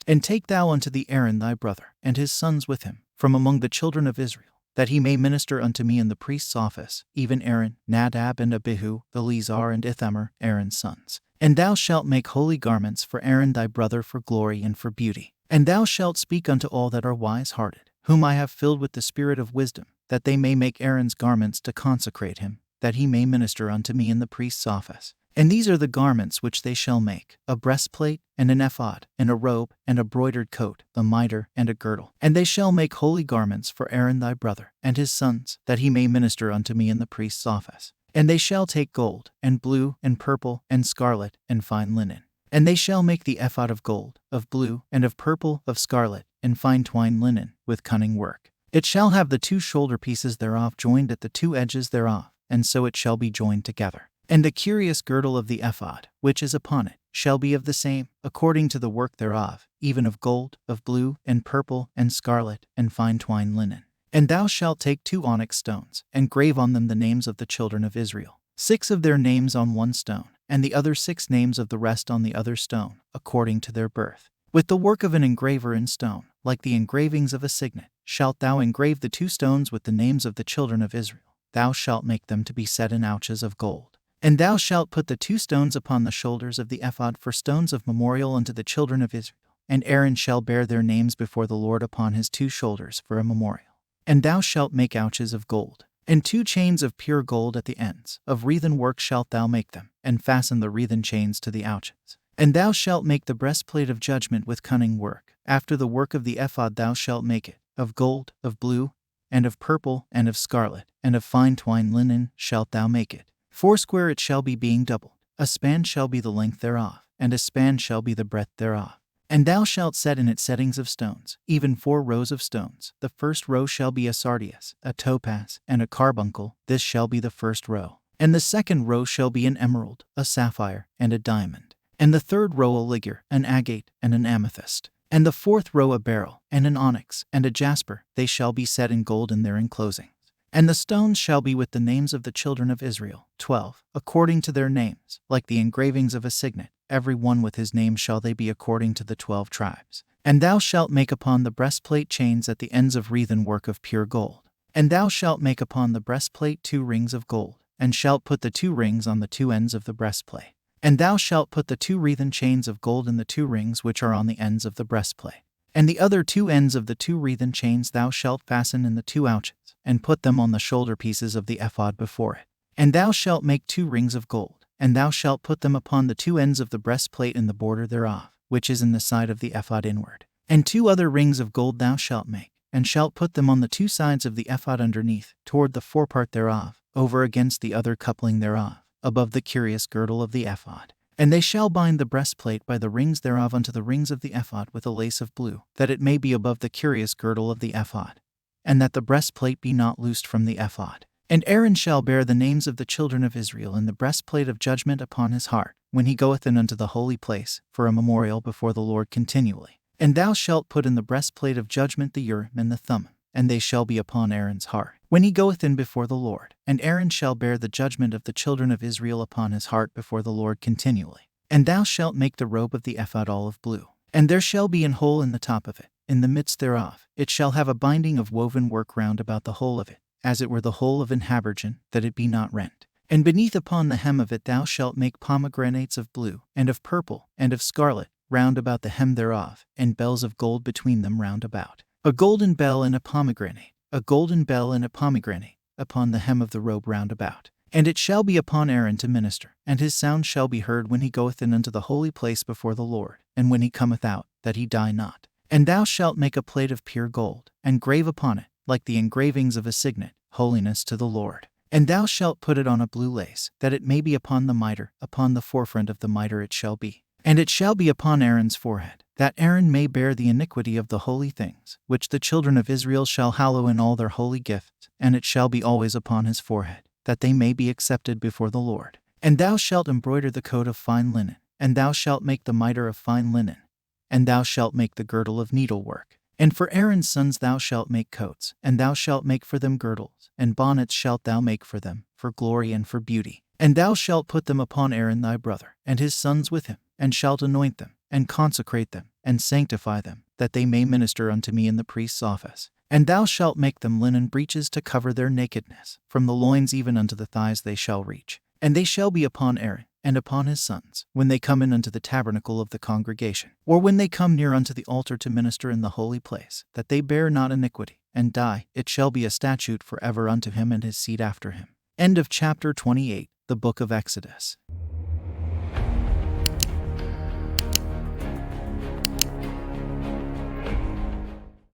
And take thou unto thee Aaron thy brother, and his sons with him, from among the children of Israel, that he may minister unto me in the priest's office, even Aaron, Nadab, and Abihu, Eleazar, and Ithamar, Aaron's sons. And thou shalt make holy garments for Aaron thy brother for glory and for beauty. And thou shalt speak unto all that are wise-hearted, whom I have filled with the spirit of wisdom, that they may make Aaron's garments to consecrate him, that he may minister unto me in the priest's office. And these are the garments which they shall make: a breastplate, and an ephod, and a robe, and a broidered coat, a mitre, and a girdle. And they shall make holy garments for Aaron thy brother, and his sons, that he may minister unto me in the priest's office. And they shall take gold, and blue, and purple, and scarlet, and fine linen. And they shall make the ephod of gold, of blue, and of purple, of scarlet, and fine twined linen, with cunning work. It shall have the 2 shoulder pieces thereof joined at the 2 edges thereof, and so it shall be joined together. And the curious girdle of the ephod, which is upon it, shall be of the same, according to the work thereof, even of gold, of blue, and purple, and scarlet, and fine twined linen. And thou shalt take 2 onyx stones, and grave on them the names of the children of Israel, 6 of their names on one stone, and the other 6 names of the rest on the other stone, according to their birth. With the work of an engraver in stone, like the engravings of a signet, shalt thou engrave the 2 stones with the names of the children of Israel. Thou shalt make them to be set in ouches of gold. And thou shalt put the 2 stones upon the shoulders of the ephod for stones of memorial unto the children of Israel. And Aaron shall bear their names before the Lord upon his 2 shoulders for a memorial. And thou shalt make ouches of gold, and 2 chains of pure gold at the ends. Of wreathen work shalt thou make them, and fasten the wreathen chains to the ouches. And thou shalt make the breastplate of judgment with cunning work. After the work of the ephod thou shalt make it, of gold, of blue, and of purple, and of scarlet, and of fine twined linen shalt thou make it. 4 it shall be, being doubled. A span shall be the length thereof, and a span shall be the breadth thereof. And thou shalt set in it settings of stones, even 4 rows of stones. The first row shall be a sardius, a topaz, and a carbuncle. This shall be the first row. And the second row shall be an emerald, a sapphire, and a diamond. And the third row a ligure, an agate, and an amethyst. And the 4th row a beryl, and an onyx, and a jasper. They shall be set in gold in their enclosing. And the stones shall be with the names of the children of Israel, 12, according to their names, like the engravings of a signet. Every one with his name shall they be according to the 12 tribes. And thou shalt make upon the breastplate chains at the ends of wreathen work of pure gold. And thou shalt make upon the breastplate 2 rings of gold, and shalt put the 2 rings on the 2 ends of the breastplate. And thou shalt put the 2 wreathen chains of gold in the 2 rings which are on the ends of the breastplate. And the other 2 ends of the 2 wreathen chains thou shalt fasten in the 2 ouches, and put them on the shoulder pieces of the ephod before it. And thou shalt make 2 rings of gold, and thou shalt put them upon the 2 ends of the breastplate in the border thereof, which is in the side of the ephod inward. And 2 other rings of gold thou shalt make, and shalt put them on the 2 sides of the ephod underneath, toward the forepart thereof, over against the other coupling thereof, above the curious girdle of the ephod. And they shall bind the breastplate by the rings thereof unto the rings of the ephod with a lace of blue, that it may be above the curious girdle of the ephod, and that the breastplate be not loosed from the ephod. And Aaron shall bear the names of the children of Israel in the breastplate of judgment upon his heart, when he goeth in unto the holy place, for a memorial before the Lord continually. And thou shalt put in the breastplate of judgment the Urim and the Thummim, and they shall be upon Aaron's heart, when he goeth in before the Lord. And Aaron shall bear the judgment of the children of Israel upon his heart before the Lord continually. And thou shalt make the robe of the ephod olive blue, and there shall be an hole in the top of it, in the midst thereof. It shall have a binding of woven work round about the whole of it, as it were the whole of an habergeon, that it be not rent. And beneath upon the hem of it thou shalt make pomegranates of blue, and of purple, and of scarlet, round about the hem thereof, and bells of gold between them round about. A golden bell and a pomegranate, a golden bell and a pomegranate, upon the hem of the robe round about. And it shall be upon Aaron to minister, and his sound shall be heard when he goeth in unto the holy place before the Lord, and when he cometh out, that he die not. And thou shalt make a plate of pure gold, and grave upon it, like the engravings of a signet, holiness to the Lord. And thou shalt put it on a blue lace, that it may be upon the mitre, upon the forefront of the mitre it shall be. And it shall be upon Aaron's forehead, that Aaron may bear the iniquity of the holy things, which the children of Israel shall hallow in all their holy gifts, and it shall be always upon his forehead, that they may be accepted before the Lord. And thou shalt embroider the coat of fine linen, and thou shalt make the mitre of fine linen, and thou shalt make the girdle of needlework. And for Aaron's sons thou shalt make coats, and thou shalt make for them girdles, and bonnets shalt thou make for them, for glory and for beauty. And thou shalt put them upon Aaron thy brother, and his sons with him, and shalt anoint them, and consecrate them, and sanctify them, that they may minister unto me in the priest's office. And thou shalt make them linen breeches to cover their nakedness. From the loins even unto the thighs they shall reach. And they shall be upon Aaron and upon his sons, when they come in unto the tabernacle of the congregation, or when they come near unto the altar to minister in the holy place, that they bear not iniquity, and die. It shall be a statute forever unto him and his seed after him. End of chapter 28, the book of Exodus.